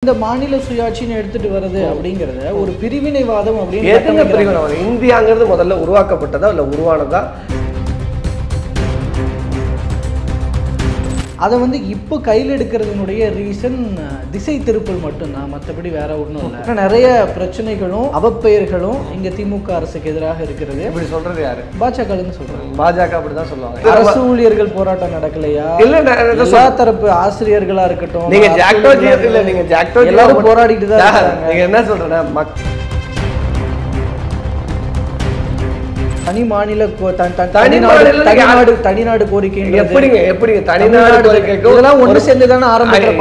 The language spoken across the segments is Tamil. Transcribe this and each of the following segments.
இந்த மாநில சுயாட்சின்னு எடுத்துட்டு வருது அப்படிங்கறத ஒரு பிரிவினைவாதம் அப்படின்னு எதுங்க பிரிவினைவாதம்? இந்தியாங்கிறது முதல்ல உருவாக்கப்பட்டதா இல்ல உருவானதா? அதை வந்து இப்போ கையில் எடுக்கிறதுனுடைய ரீசன் திசை திருப்பல் மட்டும்தான், மற்றபடி வேற ஒன்றும் இல்லை. நிறைய பிரச்சனைகளும் அவப்பெயர்களும் இங்க திமுக அரசுக்கு எதிராக இருக்கிறது. இப்படி சொல்றது யாரு? பாஜகன்னு சொல்றாங்க. பாஜக அப்படிதான் சொல்லுவாங்க. அரசு ஊழியர்கள் போராட்டம் நடக்கலையா? இல்ல, எல்லா தரப்பு ஆசிரியர்களா இருக்கட்டும், நீங்க ஜாக்டோஜி இல்ல, நீங்க ஜாக்டோஜி எல்லாரும் போராடிட்டு தான் இருக்காங்க. நீங்க என்ன சொல்றேன்னா தனி மாநில தனிநாடு கோரிக்கை எப்படிங்க தனிநாடு கோரிக்கைக்கு இதெல்லாம் ஒன்று சேர்ந்து தானே ஆரம்பிக்கிற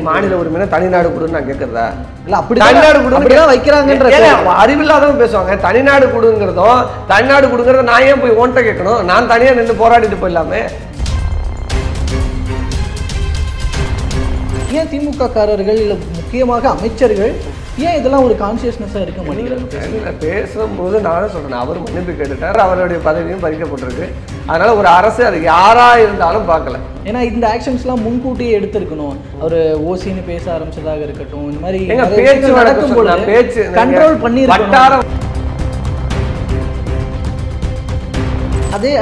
மாநில உரிமை தனிநாடு கொடுன்னு நான் கேட்கறதா? இல்ல அப்படி தனிநாடு கொடுன்னு வைக்கிறாங்கன்ற அறிவில்லாதவங்க பேசுவாங்க. தனிநாடு கொடுங்கிறதும் தனிநாடு கொடுங்கறத நான் ஏன் போய் ஓன்ட்ட கேட்கணும்? நான் தனியா நின்று போராடிட்டு போயிடலாமே. ஏன் திமுக காரர்கள் இல்ல முக்கியமாக அமைச்சர்கள் ஏன் இதெல்லாம் ஒரு கான்சியஸ்னஸா இருக்க மாட்டேங்கிறாங்க? பேசும்போது நானும் சொல்றேன், அவர் மன்னிப்பு கேட்டுட்டார், அவருடைய பதவியும் பறிக்கப்பட்டிருக்கு. அதனால ஒரு அரசு அது யாரா இருந்தாலும் பார்க்கல. ஏன்னா இந்த ஆக்ஷன்ஸ்லாம் முன்கூட்டியே எடுத்திருக்கணும். அவர் ஓசின்னு பேச ஆரம்பிச்சதாக இருக்கட்டும், இந்த மாதிரி பேச்சு நடக்கும் பேச்சு கண்ட்ரோல் பண்ணிருக்கணும்.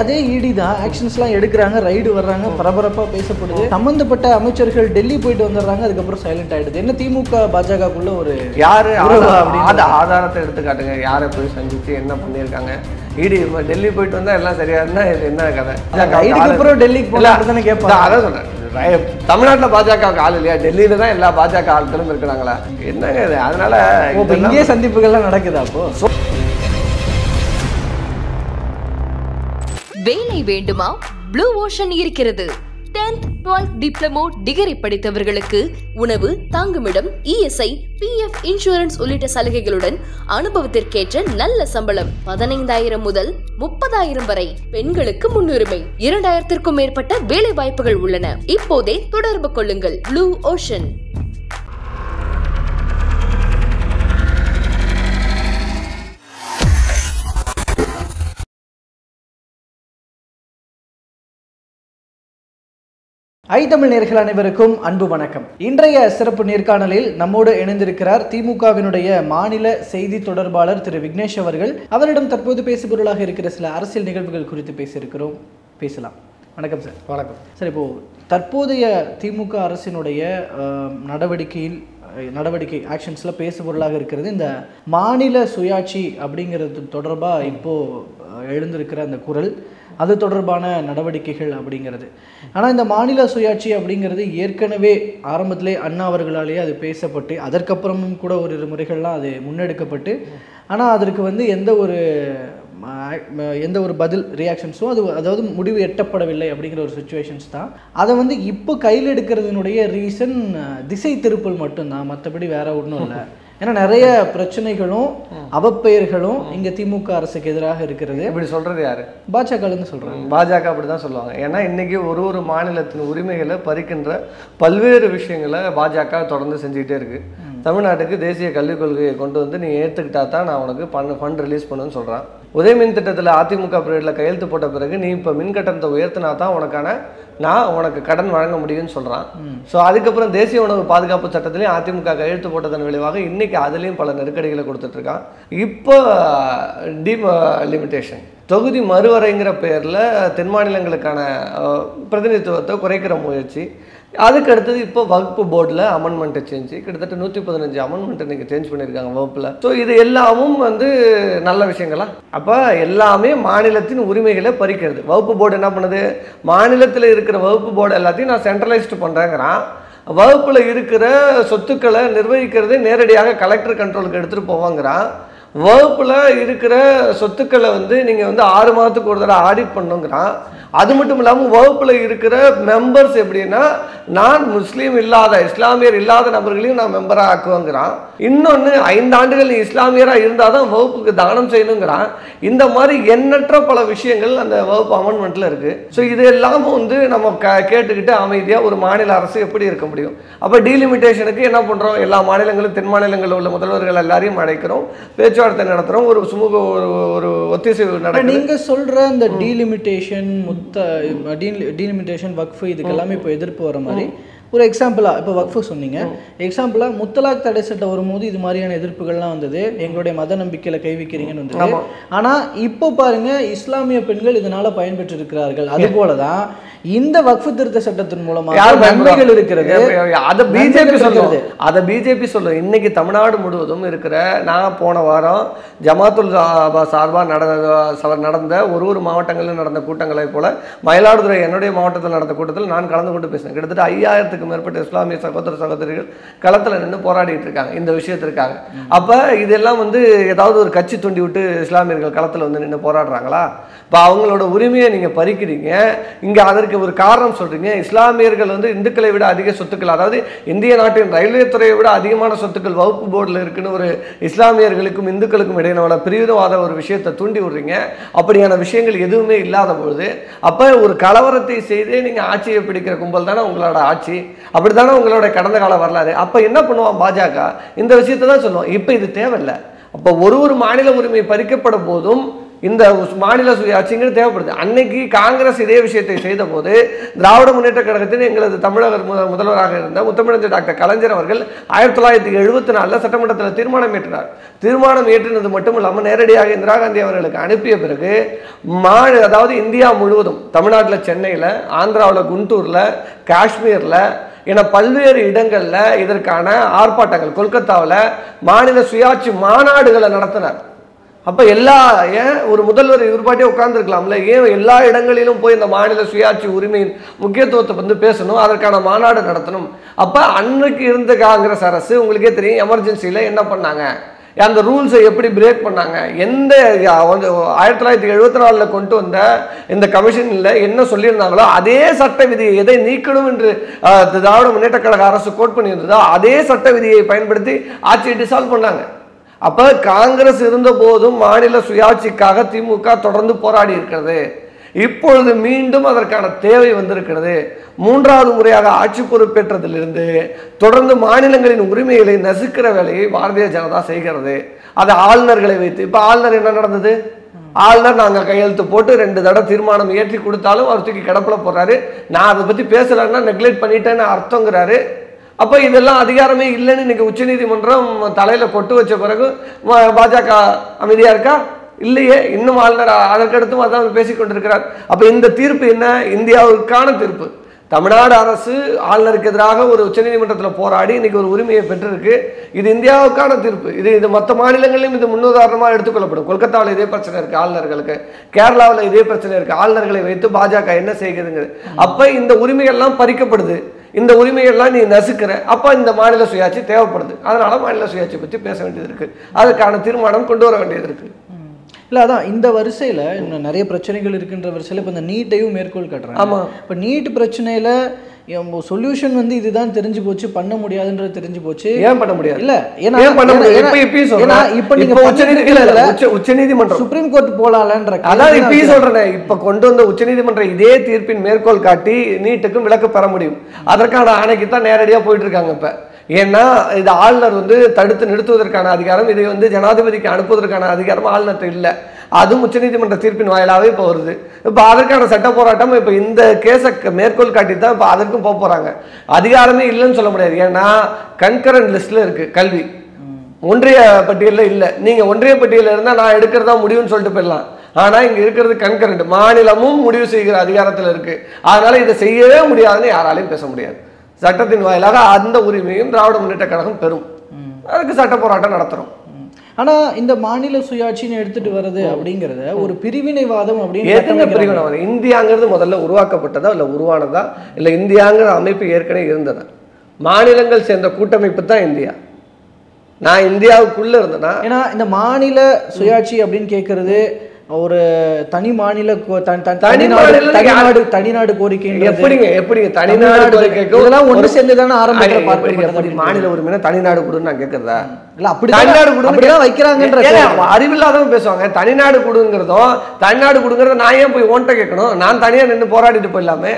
அதே இடி தான் ஆக்ஷன்ஸ்லாம் எடுக்கிறாங்க, ரைடு வர்றாங்க, பரபரப்பா பேசப்படுது. சம்பந்தப்பட்ட அமைச்சர்கள் டெல்லி போயிட்டு வந்துடுறாங்க, அதுக்கப்புறம் சைலண்ட் ஆயிடுது. என்ன திமுக பாஜகக்குள்ள ஒரு யாரு ஆதாரத்தை எடுத்து காட்டுங்க, யாரை போய் சந்திச்சு என்ன பண்ணியிருக்காங்க. இடி டெல்லி போயிட்டு வந்தா எல்லாம் சரியா இருந்தா என்ன கதை? அப்புறம் டெல்லிக்கு போலாம் கேட்பாங்க. அதான் சொல்றேன், தமிழ்நாட்டில் பாஜக ஆள் இல்லையா? டெல்லியில தான் எல்லா பாஜக ஆட்களும் இருக்கிறாங்களா? என்னங்க இது? அதனால இங்கே சந்திப்புகள்லாம் நடக்குதா? அப்போ வேலை வேண்டுமா? ப்ளூ ஓஷன் இருக்கிறது. 10th 12th டிப்ளமோ டிகிரி படித்தவர்களுக்கு உணவு, தங்குமிடம், இஎஸ்ஐ, பிஎஃப் இன்சூரன்ஸ் உள்ளிட்ட சலுகைகளுடன் அனுபவத்திற்கேற்ற நல்ல சம்பளம் 15,000 முதல் 30,000 வரை. பெண்களுக்கு முன்னுரிமை. 2,000க்கும் மேற்பட்ட வேலை வாய்ப்புகள் உள்ளன. இப்போதே தொடர்பு கொள்ளுங்கள். Blue ocean. தமிழ் நேயர்கள் அனைவருக்கும் அன்பு வணக்கம். இன்றைய சிறப்பு நேர்காணலில் நம்மோடு இணைந்திருக்கிறார் திமுகவினுடைய மாநில செய்தி தொடர்பாளர் திரு விக்னேஷ் அவர்கள். அவரிடம் தற்போது பேசுபொருளாக இருக்கிற சில அரசியல் நிகழ்வுகள் குறித்து பேசியிருக்கிறோம். பேசலாம். வணக்கம் சார். வணக்கம் சார். இப்போ தற்போதைய திமுக அரசினுடைய நடவடிக்கை ஆக்ஷன்ஸில் பேசுபொருளாக இருக்கிறது இந்த மாநில சுயாட்சி அப்படிங்கிறது தொடர்பாக இப்போது எழுந்திருக்கிற அந்த குரல், அது தொடர்பான நடவடிக்கைகள் அப்படிங்கிறது. ஆனால் இந்த மாநில சுயாட்சி அப்படிங்கிறது ஏற்கனவே ஆரம்பத்திலே அண்ணா அவர்களாலேயே அது பேசப்பட்டு, அதற்கப்புறமும் கூட ஒரு முறைகள்லாம் அது முன்னெடுக்கப்பட்டு, ஆனால் அதற்கு வந்து எந்த ஒரு பதில் ரியாக்ஷன்ஸும் அதாவது முடிவு எட்டப்படவில்லை அப்படிங்கிற ஒரு சுச்சுவேஷன்ஸ் தான். அதை வந்து இப்போ கையில் எடுக்கிறதுனுடைய ரீசன் திசை திருப்பல் மட்டும்தான், மற்றபடி வேற ஒன்றும் இல்லை. ஏன்னா நிறைய பிரச்சனைகளும் அவப்பெயர்களும் இங்க திமுக அரசுக்கு எதிராக இருக்கிறது. இப்படி சொல்றது யாரு? பாஜகன்னு சொல்றாங்க. பாஜக அப்படிதான் சொல்லுவாங்க. ஏன்னா இன்னைக்கு ஒரு மாநிலத்தின் உரிமைகளை பறிக்கின்ற பல்வேறு விஷயங்களை பாஜக தொடர்ந்து செஞ்சுக்கிட்டே இருக்கு. தமிழ்நாட்டுக்கு தேசிய கல்விக் கொள்கையை கொண்டு வந்து நீ ஏற்றுக்கிட்டா தான் நான் உனக்கு ஃபண்ட் ரிலீஸ் பண்ணுன்னு சொல்கிறான். உதயமின் திட்டத்தில் அதிமுக பீரியடில் கையெழுத்து போட்ட பிறகு நீ இப்போ மின் கட்டணத்தை உயர்த்தினா தான் நான் உனக்கு கடன் வழங்க முடியும்னு சொல்கிறான். ஸோ அதுக்கப்புறம் தேசிய உணவு பாதுகாப்பு சட்டத்திலையும் அதிமுக கையெழுத்து போட்டதன் விளைவாக இன்றைக்கி அதுலேயும் பல நெருக்கடிகளை கொடுத்துட்ருக்கான். இப்போ லிமிட்டேஷன் தொகுதி மறுவரைங்கிற பேரில் தென் மாநிலங்களுக்கான பிரதிநிதித்துவத்தை குறைக்கிற முயற்சி. அதுக்கு அடுத்தது இப்போ வகுப்பு போர்டில் அமெண்ட்மெண்ட்டை சேஞ்சு கிட்டத்தட்ட 115 அமெண்ட்மெண்ட் இன்றைக்கி சேஞ்ச் பண்ணியிருக்காங்க வகுப்பில். ஸோ இது எல்லாமும் வந்து நல்ல விஷயங்களா? அப்போ எல்லாமே மாநிலத்தின் உரிமைகளை பறிக்கிறது. வகுப்பு போர்டு என்ன பண்ணுது? மாநிலத்தில் இருக்கிற வகுப்பு போர்டு எல்லாத்தையும் நான் சென்ட்ரலைஸ்டு பண்ணுறேங்கிறான். வகுப்பில் இருக்கிற சொத்துக்களை நிர்வகிக்கிறதே நேரடியாக கலெக்டர் கண்ட்ரோலுக்கு எடுத்துகிட்டு போவாங்கிறான். வகுப்பில் இருக்கிற சொத்துக்களை வந்து நீங்கள் வந்து 6 மாதத்துக்கு ஒரு தடவை ஆடிட் பண்ணுங்கிறான். அது மட்டும் இல்லாமல் வகுப்பில் இருக்கிற மெம்பர்ஸ் எப்படின்னா நான் முஸ்லீம் இல்லாத இஸ்லாமியர் இல்லாத நபர்களையும் நான் மெம்பராக ஆக்குவேங்கிறான். இன்னொன்று 5 ஆண்டுகள் நீ இஸ்லாமியராக இருந்தால் தான் வகுப்புக்கு தானம் செய்யணுங்கிறான். இந்த மாதிரி எண்ணற்ற பல விஷயங்கள் அந்த வகுப்பு அமெண்ட்மெண்ட்டில் இருக்குது. ஸோ இது எல்லாமும் வந்து நம்ம கேட்டுக்கிட்டு அமைதியாக ஒரு மாநில அரசு எப்படி இருக்க முடியும்? அப்போ டீலிமிட்டேஷனுக்கு என்ன பண்ணுறோம்? எல்லா மாநிலங்களும் தென் மாநிலங்களில் உள்ள முதல்வர்கள் எல்லாரையும் அழைக்கிறோம், பேச்சுவார்த்தை நடத்துகிறோம், ஒரு சுமூக ஒரு ஒத்திசைவு நடக்கும். நீங்கள் சொல்கிற இந்த டீலிமிட்டேஷன் டீலிமிட்டேஷன் வக்ஃபு இதுக்கெல்லாமே இப்போ எதிர்ப்பு வர மாதிரி ஒரு எக்ஸாம்பிளாக இப்போ வக்ஃபு சொன்னீங்க, எக்ஸாம்பிளாக முத்தலாக் தடை சட்டம் வரும்போது இது மாதிரியான எதிர்ப்புகள்லாம் வந்தது, எங்களுடைய மத நம்பிக்கையில் கை வைக்கிறீங்கன்னு வந்தது. ஆனால் இப்போ பாருங்க இஸ்லாமிய பெண்கள் இதனால பயன்பெற்று இருக்கிறார்கள். அதுபோல தான் இந்த வக்ஃபு திருத்த சட்டத்தின் மூலமாக நன்மைகள் இருக்கிறது. அதை பிஜேபி சொல்லுது. இன்னைக்கு தமிழ்நாடு முழுவதும் இருக்கிற, நான் போன வாரம் ஜமாத்துல் சார்பாக நடந்த ஒரு மாவட்டங்களில் நடந்த கூட்டங்களை போல மயிலாடுதுறை என்னுடைய மாவட்டத்தில் நடந்த கூட்டத்தில் நான் கலந்து கொண்டு பேசினேன். கிட்டத்தட்ட 5000க்கும் மேற்பட்ட இஸ்லாமிய சகோதர சகோதரிகள் களத்தில் நின்று போராடிட்டு இருக்காங்க இந்த விஷயத்திற்காக. அப்போ இதெல்லாம் ஏதாவது ஒரு கட்சி தூண்டி விட்டு இஸ்லாமியர்கள் களத்தில் நின்று போராடுறாங்களா? இப்போ அவங்களோட உரிமையை நீங்கள் பறிக்கிறீங்க. இங்கே அதற்கு ஒரு காரணம் சொல்றீங்க, இஸ்லாமியர்கள் இந்துக்களை விட அதிக சொத்துக்கள், அதாவது இந்திய நாட்டின் ரயில்வே துறையை விட அதிகமான சொத்துக்கள் வகுப்பு போர்டில் இருக்குன்னு ஒரு இஸ்லாமியர்களுக்கும் இந்துக்களுக்கும் இடையிலான பிரிவினவாத ஒரு விஷயத்தை தூண்டி விடுறீங்க. அப்படியான விஷயங்கள் எதுவுமே இல்லாத பொழுது அப்போ ஒரு கலவரத்தை செய்தே நீங்கள் ஆட்சியை பிடிக்கிற கும்பல் தானே உங்களோட ஆட்சி, அப்படி தானே உங்களோட கடந்த கால வரலாறு. அப்போ என்ன பண்ணுவான் பாஜக? இந்த விஷயத்தை தான் சொல்லுவோம். இப்போ இது தேவையில்லை. அப்போ ஒரு மாநில உரிமை பறிக்கப்படும் போதும் இந்த மாநில சுயாட்சிங்கிறது தேவைப்படுது. அன்னைக்கு காங்கிரஸ் இதே விஷயத்தை செய்த போது திராவிட முன்னேற்ற கழகத்தில் எங்களது தமிழக முதல்வராக இருந்த முத்தமிழஞ்சர் டாக்டர் கலைஞர் அவர்கள் 1974 சட்டமன்றத்தில் தீர்மானம் ஏற்றினார். தீர்மானம் ஏற்றினது மட்டும் இல்லாமல் நேரடியாக இந்திரா காந்தி அவர்களுக்கு அனுப்பிய பிறகு அதாவது இந்தியா முழுவதும், தமிழ்நாட்டில் சென்னையில், ஆந்திராவில் குண்டூரில், காஷ்மீரில் என பல்வேறு இடங்களில் இதற்கான ஆர்ப்பாட்டங்கள், கொல்கத்தாவில் மாநில சுயாட்சி மாநாடுகளை நடத்தினார். அப்போ ஏன் ஒரு முதல்வர் இவர்பாட்டியே உட்கார்ந்துருக்கலாம்ல? ஏன் எல்லா இடங்களிலும் போய் இந்த மாநில சுயாட்சி உரிமையின் முக்கியத்துவத்தை பேசணும், அதற்கான மாநாடு நடத்தணும்? அப்போ அன்னைக்கு இருந்த காங்கிரஸ் அரசு உங்களுக்கே தெரியும் எமர்ஜென்சியில் என்ன பண்ணாங்க, அந்த ரூல்ஸை எப்படி பிரேக் பண்ணாங்க, எந்த 1974 கொண்டு வந்த இந்த கமிஷனில் என்ன சொல்லியிருந்தாங்களோ அதே சட்ட விதியை, எதை நீக்கணும் என்று திராவிட முன்னேற்ற கழக அரசு கோட் பண்ணியிருந்ததோ அதே சட்ட விதியை பயன்படுத்தி ஆட்சியை டிசால்வ் பண்ணாங்க. அப்போ காங்கிரஸ் இருந்த போதும் மாநில சுயாட்சிக்காக திமுக தொடர்ந்து போராடி இருக்கிறது. இப்பொழுது மீண்டும் அதற்கான தேவை வந்திருக்கிறது. மூன்றாவது முறையாக ஆட்சி பொறுப்பேற்றதிலிருந்து தொடர்ந்து மாநிலங்களின் உரிமைகளை நசுக்கிற வேலையை பாரதிய ஜனதா செய்கிறது. அதை ஆளுநர்களை வைத்து, இப்போ ஆளுநர் என்ன நடந்தது? ஆளுநர் நாங்கள் கையெழுத்து போட்டு 2 தடவை தீர்மானம் ஏற்றி கொடுத்தாலும் அவர் தூக்கி கிடப்பில் போடுறாரு. நான் அதை பற்றி பேசலைன்னா நெக்லெக்ட் பண்ணிட்டேன்னு அர்த்தங்கிறாரு. அப்போ இதெல்லாம் அதிகாரமே இல்லைன்னு இன்னைக்கு உச்சநீதிமன்றம் தலையில் கொட்டு வச்ச பிறகு பாஜக அமைதியாக இருக்கா? இல்லையே. இன்னும் ஆளுநர் அதற்கடுத்தும் அதான் பேசிக்கொண்டிருக்கிறார். அப்போ இந்த தீர்ப்பு என்ன? இந்தியாவுக்கான தீர்ப்பு. தமிழ்நாடு அரசு ஆளுநருக்கு எதிராக ஒரு உச்சநீதிமன்றத்தில் போராடி இன்னைக்கு ஒரு உரிமையை பெற்றிருக்கு. இது இந்தியாவுக்கான தீர்ப்பு. இது மற்ற மாநிலங்களிலும் இது முன்னுதாரணமாக எடுத்துக்கொள்ளப்படும். கொல்கத்தாவில் இதே பிரச்சனை இருக்கு ஆளுநர்களுக்கு, கேரளாவில் இதே பிரச்சனை இருக்கு. ஆளுநர்களை வைத்து பாஜக என்ன செய்கிறதுங்க? அப்போ இந்த உரிமைகள்லாம் பறிக்கப்படுது. இந்த உரிமைகள்லாம் நீ நசுக்கிற, அப்போ இந்த மாநில சுயாட்சி தேவைப்படுது. அதனால மாநில சுயாட்சி பற்றி பேச வேண்டியது இருக்கு, அதுக்கான தீர்மானம் கொண்டு வர வேண்டியது இருக்கு. இல்லை அதான் இந்த வரிசையில் இன்னும் நிறைய பிரச்சனைகள் இருக்கின்ற வரிசையில் இப்போ இந்த நீட்டையும் மேற்கோள் காட்டுறாங்க. ஆமாம். இப்போ நீட் பிரச்சனையில் சொல்யூஷன் இதுதான் தெரிஞ்சு போச்சு, பண்ண முடியாதுன்றது தெரிஞ்சு போச்சு. ஏன் பண்ண முடியாது? இல்ல உச்சநீதிமன்றம் சுப்ரீம் கோர்ட் போலாம்ன்ற, அதான் இப்ப சொல்றேன். இப்ப கொண்டு வந்த உச்சநீதிமன்றம் இதே தீர்ப்பின் மேற்கோள் காட்டி நீட்டுக்கும் விலக்கு பெற முடியும். அதற்கான ஆணைக்கு தான் நேரடியா போயிட்டு இருக்காங்க இப்ப. ஏன்னா இது ஆளுநர் தடுத்து நிறுத்துவதற்கான அதிகாரம், இதை ஜனாதிபதிக்கு அனுப்புவதற்கான அதிகாரம் ஆளுநர்கிட்ட இல்லை. அதுவும் உச்சநீதிமன்ற தீர்ப்பின் வாயிலாகவே இப்போ வருது. இப்போ அதற்கான சட்ட போராட்டம் இப்போ இந்த கேஸை மேற்கோள் காட்டி தான் இப்போ அதற்கும் போக போகிறாங்க. அதிகாரமே இல்லைன்னு சொல்ல முடியாது. ஏன்னா கன்கரண்ட் லிஸ்ட்டில் இருக்குது கல்வி, ஒன்றிய பட்டியலில் இல்லை. நீங்கள் ஒன்றிய பட்டியலில் இருந்தால் நான் எடுக்கிறதா முடிவுன்னு சொல்லிட்டு போயிடலாம். ஆனால் இங்கே இருக்கிறது கன்கரண்ட், மாநிலமும் முடிவு செய்கிற அதிகாரத்தில் இருக்குது. அதனால் இதை செய்யவே முடியாதுன்னு யாராலையும் பேச முடியாது. சட்டத்தின் வாயிலாக அந்த உரிமையும் திராவிட முன்னேற்ற கழகம் பெறும். அதுக்கு சட்ட போராட்டம் நடத்துகிறோம். ஆனால் இந்த மாநில சுயாட்சின்னு எடுத்துட்டு வருது அப்படிங்கிறத ஒரு பிரிவினைவாதம் அப்படின்னு ஏற்கனவே பிரிவினைவாதம். இந்தியாங்கிறது முதல்ல உருவாக்கப்பட்டதா இல்லை உருவானதா இல்லை இந்தியாங்கிற அமைப்பு ஏற்கனவே இருந்ததா? மாநிலங்கள் சேர்ந்த கூட்டமைப்பு தான் இந்தியா. நான் இந்தியாவுக்குள்ள இருந்தேன்னா, ஏன்னா இந்த மாநில சுயாட்சி அப்படின்னு கேட்கறது ஒரு தனி மாநில தனிநாடு கோரிக்கை எப்படிங்க தனிநாடு கோரிக்கை ஒன்று சேர்ந்துதானே ஆரம்பிக்கிற மாநில உரிமை தனிநாடு கொடுன்னு நான் கேட்கறதா? இல்ல அப்படி தனிநாடு கொடுதான் வைக்கிறாங்கன்ற அறிவில்லாதவங்க பேசுவாங்க. தனிநாடு கொடுங்கிறதும் தனிநாடு கொடுங்கறத நான் ஏன் போய் ஓன்ட்ட கேட்கணும்? நான் தனியா நின்று போராடிட்டு போயிடலாமே.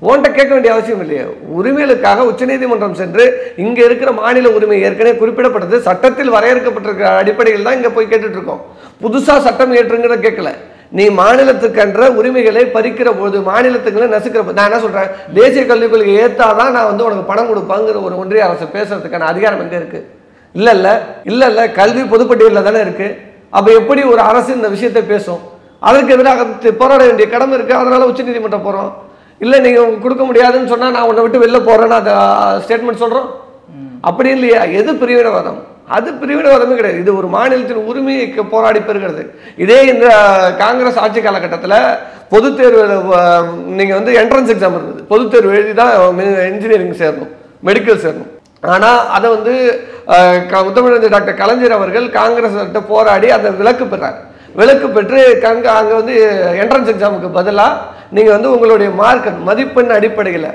ஓன்ட்ட கேட்க வேண்டிய அவசியம் இல்லையே. உரிமைகளுக்காக உச்சநீதிமன்றம் சென்று இங்க இருக்கிற மாநில உரிமை ஏற்கனவே குறிப்பிடப்பட்டது, சட்டத்தில் வரையறுக்கப்பட்டிருக்கிற அடிப்படையில் தான் இங்க போய் கேட்டுட்டு இருக்கோம். புதுசா சட்டம் ஏற்றுங்கிற கேட்கல. நீ மாநிலத்துக்கென்ற உரிமைகளை பறிக்கிற போது, மாநிலத்துக்குள்ள நசுக்கிற போது, நான் என்ன சொல்றேன், தேசிய கல்விக் கொள்கை ஏத்தாதான் நான் வந்து உனக்கு பணம் கொடுப்பாங்கிற ஒரு ஒன்றிய அரசு பேசுறதுக்கான அதிகாரம் எங்க இருக்கு? இல்ல கல்வி பொதுப்பட்டியலில் தானே இருக்கு. அப்ப எப்படி ஒரு அரசு இந்த விஷயத்தை பேசும்? அதற்கு எதிராக போராட வேண்டிய கடமை இருக்கு. அதனால உச்சநீதிமன்றம் போறோம். இல்ல நீங்க கொடுக்க முடியாதுன்னு சொன்னா நான் உன்னை விட்டு வெளில போறேன்னு அந்த ஸ்டேட்மெண்ட் சொல்றோம். அப்படி இல்லையா? எது பிரிவினைவாதம்? அது பிரிவினைவாதமே கிடையாது. இது ஒரு மாநிலத்தின் உரிமைக்கு போராடி பெறுகிறது. இதே இந்த காங்கிரஸ் ஆட்சி காலகட்டத்தில் பொது தேர்வு நீங்க வந்து என்ட்ரன்ஸ் எக்ஸாம் இருந்தது. பொது தேர்வு எழுதி தான் இன்ஜினியரிங் சேரணும், மெடிக்கல் சேரணும். ஆனா அதை வந்து முத்தமிழ் டாக்டர் கலைஞர் அவர்கள் காங்கிரஸ் கிட்ட போராடி அதை விலக்கு பெறார். விலக்கு பெற்று அங்க வந்து என்ட்ரன்ஸ் எக்ஸாமுக்கு பதிலாக நீங்க வந்து உங்களுடைய மார்க் மதிப்பெண் அடிப்படையில்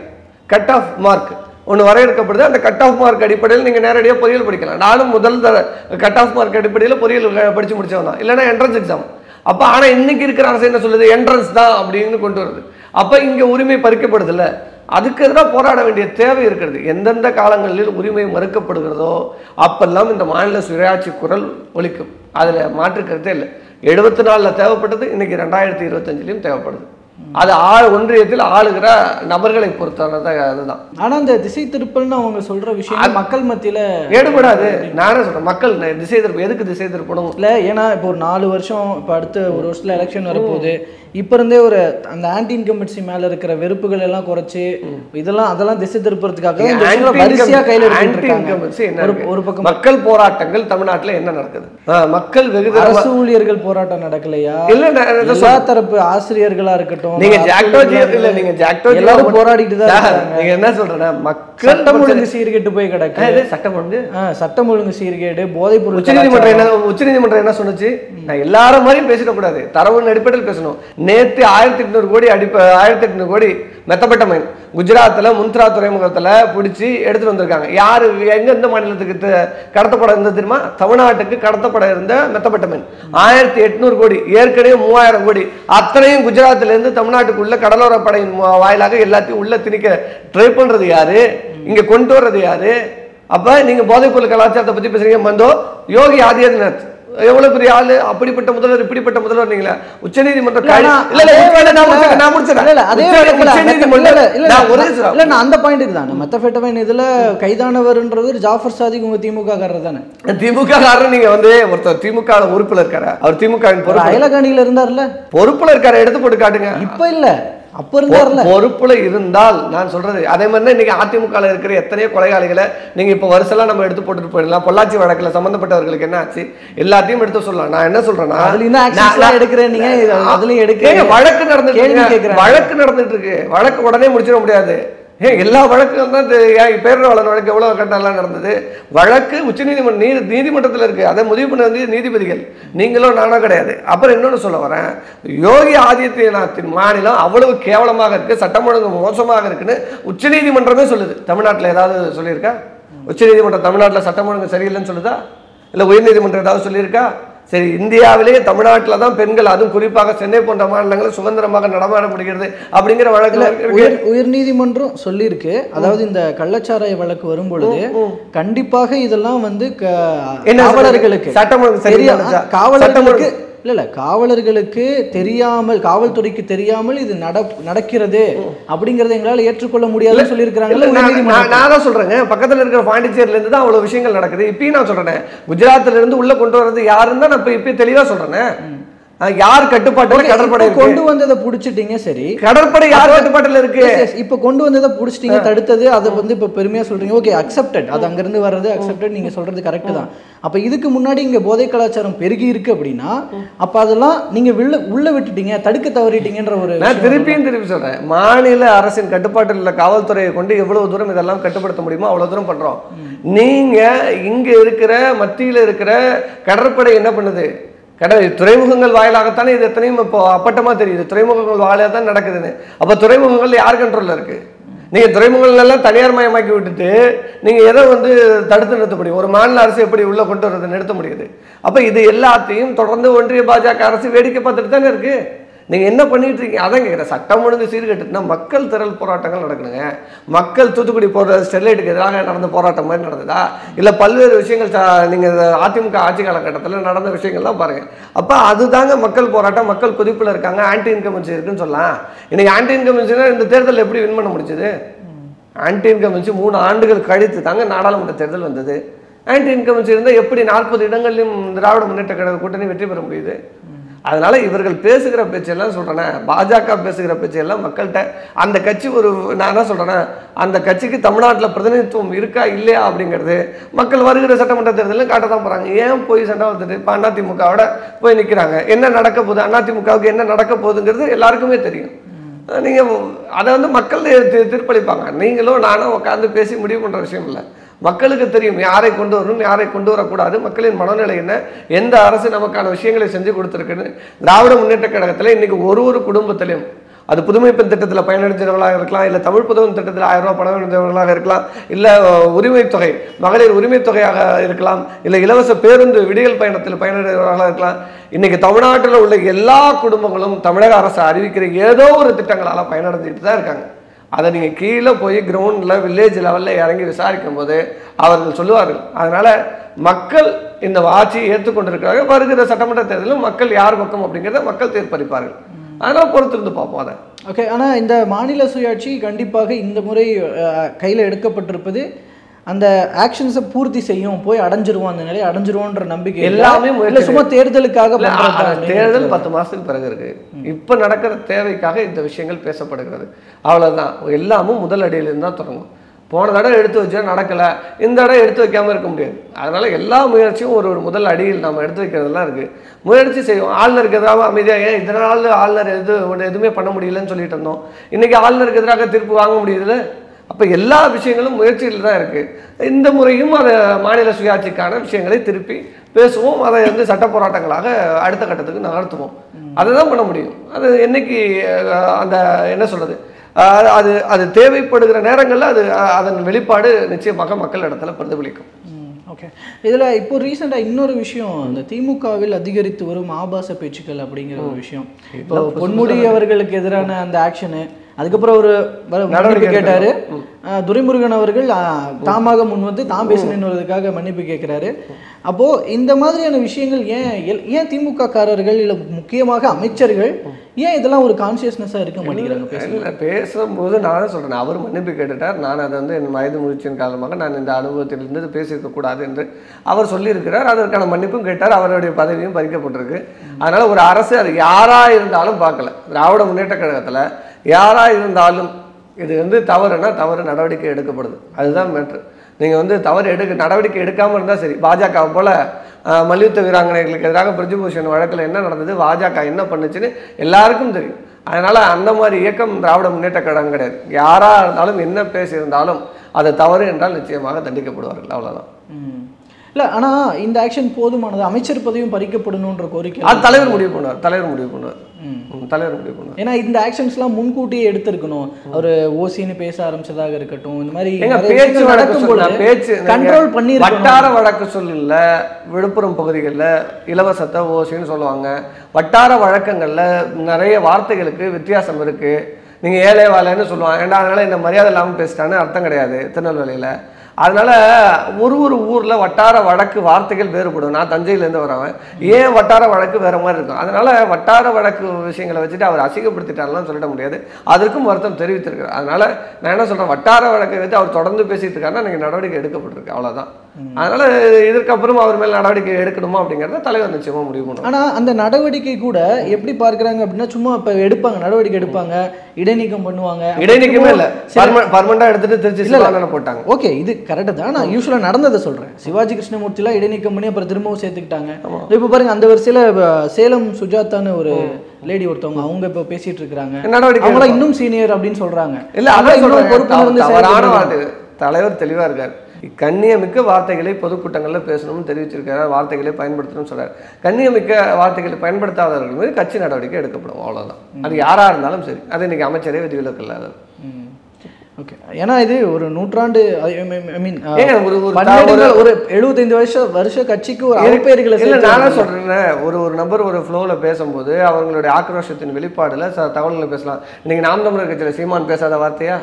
கட் ஆஃப் மார்க் ஒன்று வரையறுக்கப்படுது. அந்த கட் ஆஃப் மார்க் அடிப்படையில் நீங்கள் நேரடியாக பொறியியல் படிக்கலாம். நானும் முதல் கட் ஆஃப் மார்க் அடிப்படையில் பொறியியல் படித்து முடிச்சவன் தான், இல்லைன்னா என்ட்ரன்ஸ் எக்ஸாம். அப்போ ஆனால் இன்னைக்கு இருக்கிற அரசு என்ன சொல்லுது, என்ட்ரன்ஸ் தான் அப்படின்னு கொண்டு வருது. அப்போ இங்கே உரிமை பறிக்கப்படுது இல்லை, அதுக்கு எதிராக போராட வேண்டிய தேவை இருக்கிறது. எந்தெந்த காலங்களில் உரிமை மறுக்கப்படுகிறதோ அப்பெல்லாம் இந்த மாநில சுயாட்சி குரல் ஒலிக்கும். அதில் மாற்றுக்கிறதே இல்லை. 74 தேவைப்பட்டது, இன்னைக்கு 2025 தேவைப்படுது. அது ஒன்றியத்தில் ஆளுகிற நபர்களை பொறுத்தானதான் அதுதான். ஆனா இந்த திசை திருப்பல்னு அவங்க சொல்ற விஷயம் மக்கள் மத்தியில ஏடுபடாது. நானே சொல்றேன், மக்கள் திசை திருப்ப எதுக்கு திசை திருப்பணும் இல்ல. ஏன்னா இப்போ ஒரு 4 வருஷம், இப்போ அடுத்த ஒரு வருஷத்துல எலெக்ஷன் வரப்போகுது. இப்ப இருந்தே ஒரு அந்த ஆன்டி இன்கம்பன்சி மேல இருக்கிற வெறுப்புகள் எல்லாம் குறைச்சு அதெல்லாம் திசை திருப்பறதுக்காக வரிசையா கையில எடுத்துட்டு ஒரு பக்கம் மக்கள் போராட்டங்கள் தமிழ்நாட்டுல என்ன நடக்குது? மக்கள் வெகுஜன அரசு ஊழியர்கள் போராட்டம் நடக்கலையா? இல்ல எல்லா தரப்பு ஆசிரியர்களா இருக்கட்டும், நீங்க ஜாக்டோ எல்லாரும் போராடிட்டு தான் இருக்காங்க. நீங்க என்ன சொல்றேன்னா மக்கள் சட்டம் ஒழுங்கு சீர்கெட்டு போய் கிடக்கு. சட்டம் ஒழுங்கு சீர்கேடு, போதைப் பொருள். உச்சநீதிமன்றம் என்ன சொன்னுச்சு? நான் எல்லாரும் மாதிரியும் பேசிடக்கூடாது, தரவு அடிப்படையில் பேசணும். நேற்று 1800 கோடி 1800 கோடி மெத்தபெட்டமைன் குஜராத்தில் முந்த்ரா துறைமுகத்தில் பிடிச்சி எடுத்துட்டு வந்திருக்காங்க. யாரு எந்த மாநிலத்துக்கு கடத்தப்பட இருந்தது தெரியுமா? தமிழ்நாட்டுக்கு கடத்தப்பட இருந்த மெத்தபெட்டமைன் 1800 கோடி, ஏற்கனவே 3000 கோடி. அத்தனையும் குஜராத்ல இருந்து தமிழ்நாட்டுக்குள்ள கடலோர படையின் வாயிலாக எல்லாத்தையும் உள்ள திணிக்க ட்ரை பண்றது யாரு? இங்க கொண்டு வர்றது யாரு? அப்ப நீங்க போதைப் பொருள் கலாச்சாரத்தை பத்தி பேசுறீங்க. மந்தோ யோகி ஆதித்யநாத் எவ்வளவு பெரிய ஆளு, அப்படிப்பட்ட முதல்வர், இப்படிப்பட்ட முதல்வர். நீங்களா உச்சநீதிமன்றம் அந்த பாயிண்ட் தான் மெத்தபெட்டமைன் இதுல கைதானவர்ன்றது ஜாஃபர் சாதிக் உங்க திமுக காரர் தானே? திமுக காரர். நீங்க வந்து ஒருத்தர் திமுக பொறுப்புல இருக்காரு, அவர் திமுக அயலகாணியில இருந்தார்ல, பொறுப்புல இருக்காரு, எடுத்து போட்டு காட்டுங்க. இப்ப இல்ல, அப்ப இருந்தார்ல. பொறுப்புல இருந்தால் நான் சொல்றது அதே மாதிரி இன்னைக்கு அதிமுக இருக்கிற எத்தனையோ கொலைகாலிகளை நீங்க இப்ப வருஷம் நம்ம எடுத்து போட்டுட்டு போயிடலாம். பொள்ளாச்சி வழக்குல சம்பந்தப்பட்டவர்களுக்கு என்ன ஆச்சு எல்லாத்தையும் எடுத்து சொல்லலாம். நான் என்ன சொல்றேன்னா, வழக்கு நடந்துட்டு இருக்கு, வழக்கு உடனே முடிச்சிட முடியாது. எல்லா வழக்கும் தான் பேரளவலன் வழக்கு எவ்வளவு கட்டெல்லாம் நடந்தது. வழக்கு நீதிமன்றத்தில் இருக்கு, அதை முடிவு பண்ண வந்து நீதிபதிகள், நீங்களும் நானும் கிடையாது. அப்புறம் இன்னொன்னு சொல்ல வரேன், யோகி ஆதித்யநாத்தின் மாநிலம் அவ்வளவு கேவலமாக இருக்கு, சட்டம் ஒழுங்கு மோசமாக இருக்குன்னு உச்சநீதிமன்றமே சொல்லுது. தமிழ்நாட்டில் ஏதாவது சொல்லியிருக்கா? உச்சநீதிமன்றம் தமிழ்நாட்டில் சட்டம் ஒழுங்கு சரியில்லைன்னு சொல்லுதா? இல்லை உயர்நீதிமன்றம் ஏதாவது சொல்லியிருக்கா? சரி, இந்தியாவிலேயே தமிழ்நாட்டில் தான் பெண்கள், அதுவும் குறிப்பாக சென்னை போன்ற மாநிலங்களில் சுதந்திரமாக நடமாட முடிகிறது அப்படிங்கிற வழக்குல உயர் நீதிமன்றம் சொல்லியிருக்கு. அதாவது இந்த கள்ளச்சாராய வழக்கு வரும் பொழுது கண்டிப்பாக இதெல்லாம் வந்து காவலர்களுக்கு காவலர்களுக்கு இல்ல காவலர்களுக்கு தெரியாமல், காவல்துறைக்கு தெரியாமல் இது நடக்கிறது அப்படிங்கறத எங்களால ஏற்றுக்கொள்ள முடியாதுன்னு சொல்லியிருக்காங்க. நான் தான் சொல்றேங்க, பக்கத்துல இருக்கிற பாண்டிச்சேரியில இருந்து தான் அவ்வளவு விஷயங்கள் நடக்குது. இப்பயும் நான் சொல்றேன், குஜராத்ல இருந்து உள்ள கொண்டு வர்றது யாருன்னு தான் நான் இப்ப தெளிவா சொல்றேன். யார் கட்டுப்பாட்டுல கடற்படை கொண்டு வந்ததை புடிச்சிட்டீங்க? சரி, கடற்படை யார் கட்டுப்பாட்டுல இருக்கு? இப்ப கொண்டு வந்ததை புடிச்சிட்டீங்க, தடுத்தது, அதை வந்து இப்ப பெருமையா சொல்றீங்க. ஓகே, அக்செப்டட், அது அங்க இருந்து வர்றது அக்செப்டட், நீங்க சொல்றது கரெக்ட் தான். அப்ப இதுக்கு முன்னாடி இங்க போதை கலாச்சாரம் பெருகி இருக்கு அப்படின்னா அப்ப அதெல்லாம் நீங்க உள்ள விட்டுட்டீங்க, தடுக்க தவறிட்டீங்கன்ற ஒரு. நான் திருப்பி சொல்றேன், மாநில அரசின் கட்டுப்பாட்டில் உள்ள காவல்துறையை கொண்டு எவ்வளவு தூரம் இதெல்லாம் கட்டுப்படுத்த முடியுமோ அவ்வளவு தூரம் பண்றோம். நீங்க இங்க இருக்கிற மத்தியில இருக்கிற கடற்படை என்ன பண்ணுது? துறைமுகங்கள் வாயிலாகத்தானே இது எத்தனையும் இப்போ அப்பட்டமா தெரியுது. துறைமுகங்கள் வாயிலாக தான் நடக்குதுன்னு. அப்ப துறைமுகங்கள் யார் கண்ட்ரோல்ல இருக்கு? நீங்க துறைமுகங்கள் எல்லாம் தனியார் மயமாக்கி விட்டுட்டு நீங்க எதை வந்து தடுத்து நிறுத்த முடியும்? ஒரு மாநில அரசு எப்படி உள்ள கொண்டு வரதை நிறுத்த முடியுது? அப்ப இது எல்லாத்தையும் தொடர்ந்து ஒன்றிய பாஜக அரசு வேடிக்கை பார்த்துட்டு தானே இருக்கு. நீங்கள் என்ன பண்ணிட்டு இருக்கீங்க அதான் கேட்குறேன். சட்டம் ஒழுங்கு சீர்கட்டுனா மக்கள் திரள் போராட்டங்கள் நடக்கணுங்க. மக்கள் தூத்துக்குடி போகிற ஸ்டெர்லைட்டுக்கு எதிராக நடந்த போராட்டம் மாதிரி நடந்ததா, இல்லை பல்வேறு விஷயங்கள் நீங்கள் அதிமுக ஆட்சி காலகட்டத்தில் நடந்த விஷயங்கள்லாம் பாருங்கள். அப்போ அதுதாங்க மக்கள் போராட்டம். மக்கள் கொதிப்பில் இருக்காங்க, ஆன்டி இன்கம்பன்சி இருக்குன்னு சொல்லலாம். இன்னைக்கு ஆன்டி இன்கம்பன்சினா இந்த தேர்தலில் எப்படி வின் பண்ண முடிச்சது? ஆன்டி இன்கம்பன்சி 3 ஆண்டுகள் கழித்து தாங்க நாடாளுமன்ற தேர்தல் வந்தது. ஆன்டி இன்கம்பன்சி இருந்தால் எப்படி 40 இடங்கள்லையும் திராவிட முன்னேற்ற கழக கூட்டணி வெற்றி பெற முடியுது? அதனால இவர்கள் பேசுகிற பேச்செல்லாம் சொல்றேன், பாஜக பேசுகிற பேச்செல்லாம் மக்கள்கிட்ட அந்த கட்சி நான் என்ன சொல்றேன், அந்த கட்சிக்கு தமிழ்நாட்டில் பிரதிநிதித்துவம் இருக்கா இல்லையா அப்படிங்கிறது மக்கள் வருகிற சட்டமன்ற தேர்தலில் காட்ட தான் போறாங்க. ஏன் போய் சண்டை வந்துட்டு இப்போ அதிமுகவோட போய் நிற்கிறாங்க? என்ன நடக்க போகுது, அதிமுகவுக்கு என்ன நடக்க போகுதுங்கிறது எல்லாருக்குமே தெரியும். நீங்கள் அதை மக்கள் தீர்ப்பளிப்பாங்க. நீங்களும் நானும் உட்காந்து பேசி முடிவு பண்ணுற விஷயம் இல்லை. மக்களுக்கு தெரியும் யாரை கொண்டு வரணும், யாரை கொண்டு வரக்கூடாது, மக்களின் மனநிலை என்ன, எந்த அரசு நமக்கான விஷயங்களை செஞ்சு கொடுத்துருக்குன்னு. திராவிட முன்னேற்ற கழகத்தில் இன்னைக்கு ஒரு குடும்பத்திலையும், அது புதுமை பெண் திட்டத்தில் பயனடைஞ்சவர்களாக இருக்கலாம், இல்லை தமிழ் புதுவன் திட்டத்தில் 1000 ரூபாய் பணம் அடைஞ்சவர்களாக இருக்கலாம், இல்லை உரிமை தொகை மகளிர் உரிமை தொகையாக இருக்கலாம், இல்லை இலவச பேருந்து விடியல் பயணத்தில் பயனடைந்தவர்களாக இருக்கலாம். இன்னைக்கு தமிழ்நாட்டில் உள்ள எல்லா குடும்பங்களும் தமிழக அரசு அறிவிக்கிற ஏதோ ஒரு திட்டங்களால் பயனடைஞ்சிட்டு தான் இருக்காங்க. அதை நீங்கள் கீழே போய் கிரவுண்டில் வில்லேஜ் லெவலில் இறங்கி விசாரிக்கும் போது அவர்கள் சொல்லுவார்கள். அதனால் மக்கள் இந்த ஆட்சியை ஏற்றுக்கொண்டிருக்கிறாங்க. வருகிற சட்டமன்ற தேர்தலில் மக்கள் யார் பக்கம் அப்படிங்கிறத மக்கள் தீர்ப்பளிப்பார்கள். அதனால் பொறுத்திருந்து பார்ப்போம் அதை. ஓகே, ஆனால் இந்த மாநில சுயாட்சி கண்டிப்பாக இந்த முறை கையில் எடுக்கப்பட்டிருப்பது அந்த ஆக்ஷன்ஸை பூர்த்தி செய்யும், போய் அடைஞ்சிருவோம், அந்த நிலையை அடைஞ்சிருவோன்ற நம்பிக்கை எல்லாமே சும்மா தேர்தலுக்காக. தேர்தல் 10 மாதத்துக்கு பிறகு இருக்கு. இப்போ நடக்கிற தேவைக்காக இந்த விஷயங்கள் பேசப்படுகிறது, அவ்வளோதான். எல்லாமும் முதல் அடியிலிருந்து தான் தொடங்கும். போன தடவை எடுத்து வச்சா நடக்கலை, இந்த தடவை எடுத்து வைக்காமல் இருக்க முடியாது. அதனால எல்லா முயற்சியும் ஒரு முதல் அடியில் நம்ம எடுத்து வைக்கிறதுலாம் இருக்குது. முயற்சி செய்வோம். ஆளுநருக்கு எதிராக அமைதியாக ஏன் இதனால் ஆளுநர் எதுவுமே பண்ண முடியலன்னு சொல்லிட்டு இருந்தோம். இன்னைக்கு ஆளுநருக்கு எதிராக தீர்ப்பு வாங்க முடியுதுல. அப்போ எல்லா விஷயங்களும் முயற்சியில் தான் இருக்குது. இந்த முறையும் அதை மாநில சுயாட்சிக்கான விஷயங்களை திருப்பி பேசுவோம். அதை சட்ட போராட்டங்களாக அடுத்த கட்டத்துக்கு நகர்த்துவோம். அதை தான் பண்ண முடியும். அது என்னைக்கு அந்த என்ன சொல்கிறது, அது தேவைப்படுகிற நேரங்களில் அதன் வெளிப்பாடு நிச்சயமாக மக்கள் இடத்துல பிரதிபலிக்கும். ஓகே, இதில் இப்போ ரீசெண்டாக இன்னொரு விஷயம், இந்த திமுகவில் அதிகரித்து வரும் ஆபாச பேச்சுக்கள் அப்படிங்கிற ஒரு விஷயம். இப்போ பொன்முடி அவர்களுக்கு எதிரான அந்த ஆக்ஷனு, அதுக்கப்புறம் ஒரு நடவடிக்கை கேட்டார். துரைமுருகன் அவர்கள் தாமாக முன் வந்து தாம் பேசினதுக்காக மன்னிப்பு கேட்குறாரு. அப்போது இந்த மாதிரியான விஷயங்கள் ஏன் திமுக காரர்கள் இல்லை முக்கியமாக அமைச்சர்கள் ஏன் இதெல்லாம் ஒரு கான்சியஸ்னஸாக இருக்க மாட்டேங்கிறாங்க? பேசும்போது நானும் சொல்கிறேன், அவர் மன்னிப்பு கேட்டுட்டார். நான் அதை என் வயது முயற்சியின் காரணமாக நான் இந்த அனுபவத்திலிருந்து பேசியிருக்கக்கூடாது என்று அவர் சொல்லியிருக்கிறார். அதற்கான மன்னிப்பும் கேட்டார். அவருடைய பதவியும் பறிக்கப்பட்டிருக்கு. அதனால் ஒரு அரசு அது யாராக இருந்தாலும் பார்க்கல. திராவிட முன்னேற்ற கழகத்தில் யாராக இருந்தாலும் இது தவறுனா தவறு நடவடிக்கை எடுக்கப்படுது. அதுதான் மேட்ரு. நீங்கள் தவறு நடவடிக்கை எடுக்காமல் இருந்தால் சரி. பாஜக போல் மல்யுத்த வீராங்கனைகளுக்கு எதிராக பிரிஜுபூஷன் வழக்கில் என்ன நடந்தது, பாஜக என்ன பண்ணுச்சுன்னு எல்லாருக்கும் தெரியும். அதனால் அந்த மாதிரி இயக்கம் திராவிட முன்னேற்ற கழகம் கிடையாது. யாராக இருந்தாலும் என்ன பேசியிருந்தாலும் அது தவறு என்றால் நிச்சயமாக தண்டிக்கப்படுவார்கள். அவ்வளோதான். இல்லை, ஆனால் இந்த ஆக்ஷன் போதுமானது. அமைச்சர் பதவியும் பறிக்கப்படணுன்ற கோரிக்கை அது தலைவர் முடிவு பண்ணுவார். தலைவர் முடிவு பண்ணுவார். ஏன்னா இந்த ஆக்ஷன்ஸ்லாம் முன்கூட்டியே எடுத்திருக்கணும். அவர் ஓசின்னு பேச ஆரம்பிச்சதாக இருக்கட்டும், இந்த மாதிரி பேச்சு கண்ட்ரோல் பண்ணி வட்டார வழக்கு சொல்லல. விழுப்புரம் பகுதிகளில் இலவசத்தை ஓசின்னு சொல்லுவாங்க. வட்டார வழக்கங்களில் நிறைய வார்த்தைகளுக்கு வித்தியாசம் இருக்கு. நீங்கள் ஏழை வாழைன்னு சொல்லுவாங்க. ஏன்னா அதனால இந்த மரியாதை இல்லாமல் பேசிட்டான்னு அர்த்தம் கிடையாது திருநெல்வேலியில். அதனால் ஒரு ஊரில் வட்டார வழக்கு வார்த்தைகள் வேறுபடும். நான் தஞ்சையிலேருந்து வரவன், ஏன் வட்டார வழக்கு வேறு மாதிரி இருக்கும். அதனால் வட்டார வழக்கு விஷயங்களை வச்சுட்டு அவர் அசிங்கப்படுத்திட்டாரெலாம் சொல்லிட முடியாது. அதற்கும் வருத்தம் தெரிவித்திருக்கிறார். அதனால் நான் என்ன சொல்கிறேன், வட்டார வழக்கை வச்சு அவர் தொடர்ந்து பேசிட்டு இருக்காருன்னா நீங்கள் நடவடிக்கை எடுக்கப்பட்டிருக்கு, அவ்வளோதான். அதனால் இதற்கப்புறம் அவர் மேல் நடவடிக்கை எடுக்கணுமா அப்படிங்கிறத தலைவர் நிச்சயமாக முடிவு பண்ணுவாங்க. ஆனால் அந்த நடவடிக்கை கூட எப்படி பார்க்குறாங்க அப்படின்னா, சும்மா இப்போ எடுப்பாங்க, நடவடிக்கை எடுப்பாங்க, இடைநீக்கம் பண்ணுவாங்க. இடைநீக்கமே இல்லை, பர்மனெண்டாக எடுத்துகிட்டு திருச்சி போட்டாங்க. ஓகே, இது கரெக்டு தான். நான் யூஸ்வலாக நடந்ததை சொல்கிறேன். சிவாஜி கிருஷ்ணமூர்த்திலாம் இடைநீக்கம் பண்ணி அப்புறம் திரும்பவும் சேர்த்துக்கிட்டாங்க. இப்போ பாருங்க, அந்த வரிசையில் சேலம் சுஜாதான்னு ஒரு லேடி ஒருத்தவங்க, அவங்க இப்போ பேசிட்டு இருக்கிறாங்க. அவங்களாம் இன்னும் சீனியர் அப்படின்னு சொல்றாங்க. இல்லை, அதான் பொறுப்பு. தலைவர் தெளிவாக இருக்கார். கண்ணியமிக்க வார்த்தைகளை பொதுக்கூட்டங்களில் பேசணும்னு தெரிவிச்சிருக்காரு. வார்த்தைகளை பயன்படுத்தணும்னு சொல்றாரு. கண்ணியமிக்க வார்த்தைகளை பயன்படுத்தாதவர்கள் மீது கட்சி நடவடிக்கை எடுக்கப்படும், அவ்வளோதான். அது யாராக இருந்தாலும் சரி. அது இன்னைக்கு அமைச்சரே விதிவிலக்கு இல்லாத. ஓகே, ஏன்னா இது ஒரு நூற்றாண்டு, ஐ மீன் ஒரு 75 வருஷ கட்சிக்கு ஒரு அவைப்பெயர்களை இல்லை. நானே சொல்கிறேன், ஒரு நபர் ஒரு ஃப்ளோவில் பேசும்போது அவங்களுடைய ஆக்ரோஷத்தின் வெளிப்பாடில் தகவல்களை பேசலாம். நீங்கள் நாம் தமிழர் கட்சியில் சீமான் பேசாத வார்த்தையா?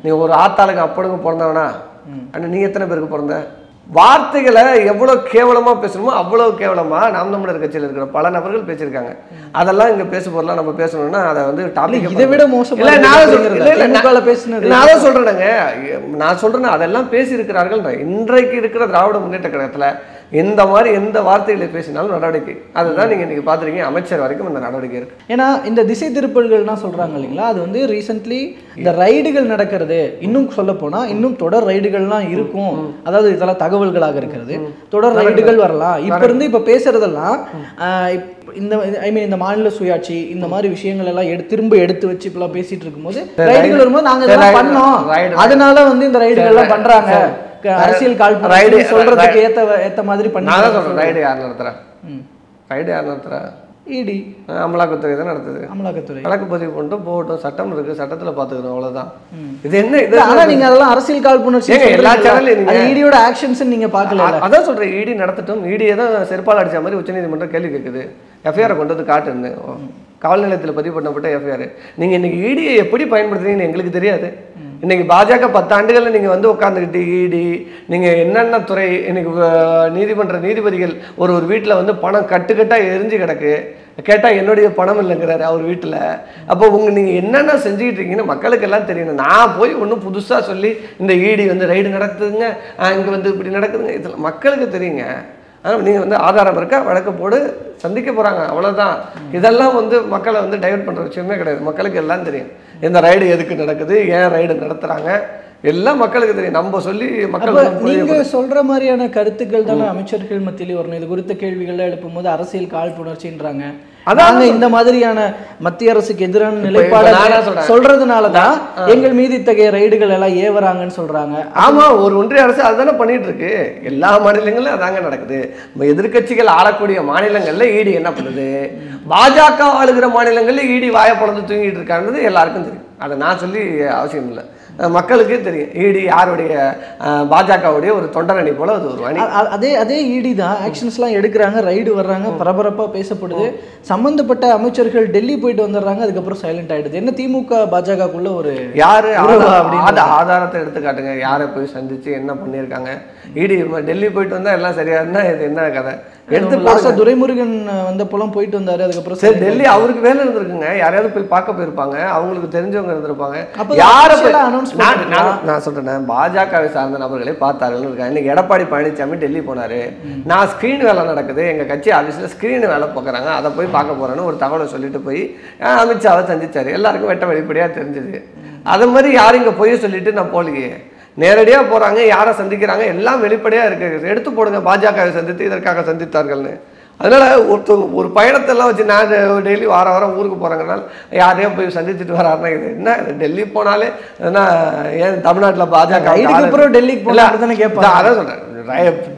நீங்கள் ஒரு ஆத்தாளுக்கு அப்பனுக்கு பிறந்தவனா? ஆனால் நீ எத்தனை பேருக்கு பிறந்த? வார்த்தைகளை எவ்வளோ கேவலமாக பேசணுமோ அவ்வளோ கேவலமாக நாம் தமிழர் கட்சியில் இருக்கிற பல நபர்கள் பேசியிருக்காங்க. அதெல்லாம் இங்கே பேச போறலாம். நம்ம பேசணும்னா அதை வந்து டாபிக் இதை விட மோசம் இல்லை. நான் சொல்கிறேங்க, நான் சொல்கிறேன்னா அதெல்லாம் பேசியிருக்கிறார்கள். இன்றைக்கு இருக்கிற திராவிட முன்னேற்ற கழகத்தில் இந்த மாதிரி எந்த வார்த்தைகளை பேசினாலும் நடவடிக்கை. அதுதான் நீங்கள் இன்றைக்கி பார்த்துருக்கீங்க, அமைச்சர் வரைக்கும் இந்த நடவடிக்கை இருக்குது. ஏன்னா இந்த திசை திருப்பல்கள்லாம் சொல்கிறாங்க இல்லைங்களா, அது வந்து ரீசெண்ட்லி இந்த ரைடுகள் நடக்கிறது, இன்னும் சொல்ல போனால் இன்னும் தொடர் ரைடுகள்லாம் இருக்கும். அதாவது இதெல்லாம் தகவல்களாக இருக்கிறது, தொடர் ரைடுகள் வரலாம். இப்போ இருந்து இப்போ பேசுறதெல்லாம் இந்த ஐ மீன் இந்த மாநில சுயாட்சி இந்த மாதிரி விஷயங்கள் எல்லாம் திரும்ப எடுத்து வச்சு இப்பெல்லாம் பேசிட்டு இருக்கும்போது ரைடுகள் வரும்போது நாங்கள் இதெல்லாம் பண்ணோம், அதனால வந்து இந்த ரைடுகள் எல்லாம் பண்றாங்க, அரசியல் காழ்ப்புணர்ச்சி சொல்றதுக்கு ஏத்த மாதிரி பண்ணி. நான் தான் சொல்றேன், ரைடு யார் நடத்துறா? ரைடு யார் நடத்துறா? இடி, அமலாக்கத்துறை தான் நடத்துது. அமலாக்கத்துறை வழக்கு பதிவு பண்ணிட்டு போகட்டும், சட்டம் இருக்கு, சட்டத்தில் பார்த்துக்கணும், அவ்வளோதான். இது என்ன இது? ஆனால் நீங்கள் அதெல்லாம் அரசியல் காழ்ப்புணர்ச்சி எல்லா சேனல்லையும் இடியோட ஆக்ஷன்ஸ் நீங்கள் பார்க்கல. அதான் சொல்கிறேன், இடி நடத்தட்டும். இடியை தான் செருப்பால் அடித்த மாதிரி உச்சநீதிமன்றம் கேள்வி கேட்குது. எஃப்ஐஆரை கொண்டு வந்து காட்டுன்னு காவல் நிலையத்தில் பதிவு பண்ணப்பட்ட எஃப்ஐஆர். நீங்கள் இன்னைக்கு இடியை எப்படி பயன்படுத்துறீங்கன்னு எங்களுக்கு தெரியாது. இன்னைக்கு பாஜக 10 ஆண்டுகளில் நீங்கள் வந்து உட்காந்துக்கிட்டு இடி நீங்கள் என்னென்ன துறை இன்னைக்கு நீதிமன்ற நீதிபதிகள் ஒரு வீட்டில் வந்து பணம் கட்டுக்கட்டாக எரிஞ்சு கிடக்கு, கேட்டால் என்னுடைய பணம் இல்லைங்கிறாரு அவர் வீட்டில். அப்போ நீங்கள் என்னென்ன செஞ்சுக்கிட்டு இருக்கீங்கன்னு மக்களுக்கு எல்லாம் தெரியணும். நான் போய் ஒன்றும் புதுசாக சொல்லி இந்த இடி வந்து ரைடு நடக்குதுங்க, இங்கே வந்து இப்படி நடக்குதுங்க, இதில் மக்களுக்கு தெரியுங்க. ஆனால் நீங்கள் வந்து ஆதாரம் இருக்கா, வழக்கு போடு, சந்திக்க போகிறாங்க, அவ்வளோதான். இதெல்லாம் வந்து மக்களை வந்து டைவர்ட் பண்ணுற விஷயமே கிடையாது. மக்களுக்கு எல்லாம் தெரியும் இந்த ரைடு எதுக்கு நடக்குது, ஏன் ரைடு நடத்துகிறாங்க, எல்லாம் மக்களுக்கு தெரியும். நம்ம சொல்லி மக்கள் நீங்க சொல்ற மாதிரியான கருத்துக்கள் தானே அமைச்சர்கள் மத்தியிலே வரணும். இது குறித்த கேள்விகள்லாம் எழுப்பும் போது அரசியல் காழ்ப்புணர்ச்சின்றாங்க. அதாங்க இந்த மாதிரியான மத்திய அரசுக்கு எதிரான நிலைப்பாடு சொல்றதுனாலதான் எங்கள் மீது இத்தகைய ரைடுகள் எல்லாம் ஏவறாங்கன்னு சொல்றாங்க. ஆமா, ஒரு ஒன்றிய அரசு அதுதானே பண்ணிட்டு இருக்கு. எல்லா மாநிலங்களும் அதாங்க நடக்குது. எதிர்கட்சிகள் ஆளக்கூடிய மாநிலங்கள்ல ஈடி என்ன பண்ணுது, பாஜக ஆளுகிற மாநிலங்கள்ல ஈடி வாயப்படந்து தூங்கிட்டு இருக்காங்கிறது எல்லாருக்கும் தெரியும். அதை நான் சொல்லி அவசியம் இல்லை, மக்களுக்கே தெரியும். இடி யாருடைய, பாஜகவுடைய ஒரு தொண்டரணி போல அது ஒரு அணி. அதே இடி தான் ஆக்ஷன்ஸ்லாம் எடுக்கிறாங்க, ரைடு வர்றாங்க, பரபரப்பாக பேசப்படுது. சம்பந்தப்பட்ட அமைச்சர்கள் டெல்லி போயிட்டு வந்துடுறாங்க, அதுக்கப்புறம் சைலண்ட் ஆகிடுது. என்ன திமுக பாஜகக்குள்ள ஒரு யாரு ஆதாரத்தை எடுத்து காட்டுங்க, யாரை போய் சந்திச்சு என்ன பண்ணியிருக்காங்க. இடி டெல்லி போயிட்டு வந்தால் எல்லாம் சரியா இருந்தா இது என்ன கதை? எடுத்து துரைமுருகன் வந்த போலாம் போயிட்டு வந்தாரு, அதுக்கப்புறம் சரி டெல்லி அவருக்கு வேலை இருந்திருக்குங்க, யாரையாவது போய் பார்க்க போயிருப்பாங்க, அவங்களுக்கு தெரிஞ்சவங்க இருந்திருப்பாங்க. யாரை நான் சொல்றேன், பாஜகவை சார்ந்த நபர்களை பார்த்தார்கள் இருக்காங்க. இன்னைக்கு எடப்பாடி பழனிசாமி டெல்லி போனாரு, நான் ஸ்கிரீன் வேலை நடக்குது எங்க கட்சி ஆஃபீஸில் ஸ்கிரீன் வேலை பார்க்குறாங்க, அதை போய் பார்க்க போறேன்னு ஒரு தகவலை சொல்லிட்டு போய் அமித்ஷாவை சந்திச்சாரு. எல்லாருக்கும் வெட்ட வெளிப்படையா தெரிஞ்சது. அது மாதிரி யாரும் இங்க போய் சொல்லிட்டு நான் போலியே, நேரடியாக போகிறாங்க, யாரை சந்திக்கிறாங்க, எல்லாம் வெளிப்படையாக இருக்குது. எடுத்து போடுங்க, பாஜகவை சந்தித்து இதற்காக சந்தித்தார்கள்னு. அதனால் ஒருத்தவங்க ஒரு பயணத்தெல்லாம் வச்சு நான் டெய்லி வாரம் ஊருக்கு போகிறேங்கனால யாரையும் போய் சந்திச்சுட்டு வராருன்னா இது என்ன? டெல்லி போனாலே ஏன் தமிழ்நாட்டில் பாஜக அப்புறம் டெல்லிக்கு போகலாம் கேட்பாங்க. அதான் சொல்கிறேன்,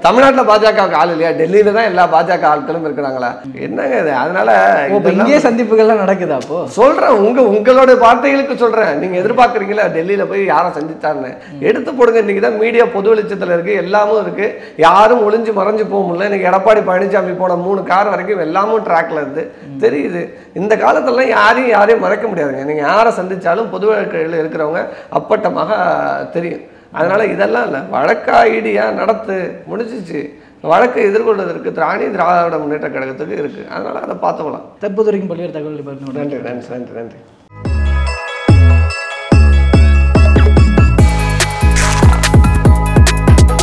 தமிழ்நாட்டில் பாஜகவுக்கு ஆள் இல்லையா, டெல்லியில தான் எல்லா பாஜக ஆட்களும் இருக்கிறாங்களா, என்னங்க இது? அதனால இங்கே சந்திப்புகள்லாம் நடக்குது. அப்போ சொல்றேன், உங்களோட வார்த்தைகளுக்கு சொல்றேன், நீங்க எதிர்பார்க்குறீங்களா டெல்லியில போய் யாரை சந்தித்தாருன்னு? எடுத்து போடுங்க. இன்னைக்கு தான் மீடியா பொது வெளிச்சத்தில் இருக்கு, எல்லாமும் இருக்கு, யாரும் ஒளிஞ்சு மறைஞ்சு போக முடியல. இன்னைக்கு எடப்பாடி பழனிசாமி போன 3 கார் வரைக்கும் எல்லாமும் ட்ராக்ல இருந்து தெரியுது. இந்த காலத்துலலாம் யாரையும் மறைக்க முடியாதுங்க. நீங்க யாரை சந்திச்சாலும் பொது வழக்குகளில் இருக்கிறவங்க அப்பட்டமாக தெரியும். அதனால இதெல்லாம் இல்லை, வழக்காயிடியா நடத்து முடிச்சிச்சு. வழக்கை எதிர்கொள்வதற்கு திராவிட முன்னேற்ற கழகத்துக்கு இருக்கு. அதனால அதை பார்த்துக்கலாம். தற்போது வரைக்கும் பல்வேறு தகவல்கள். நன்றி.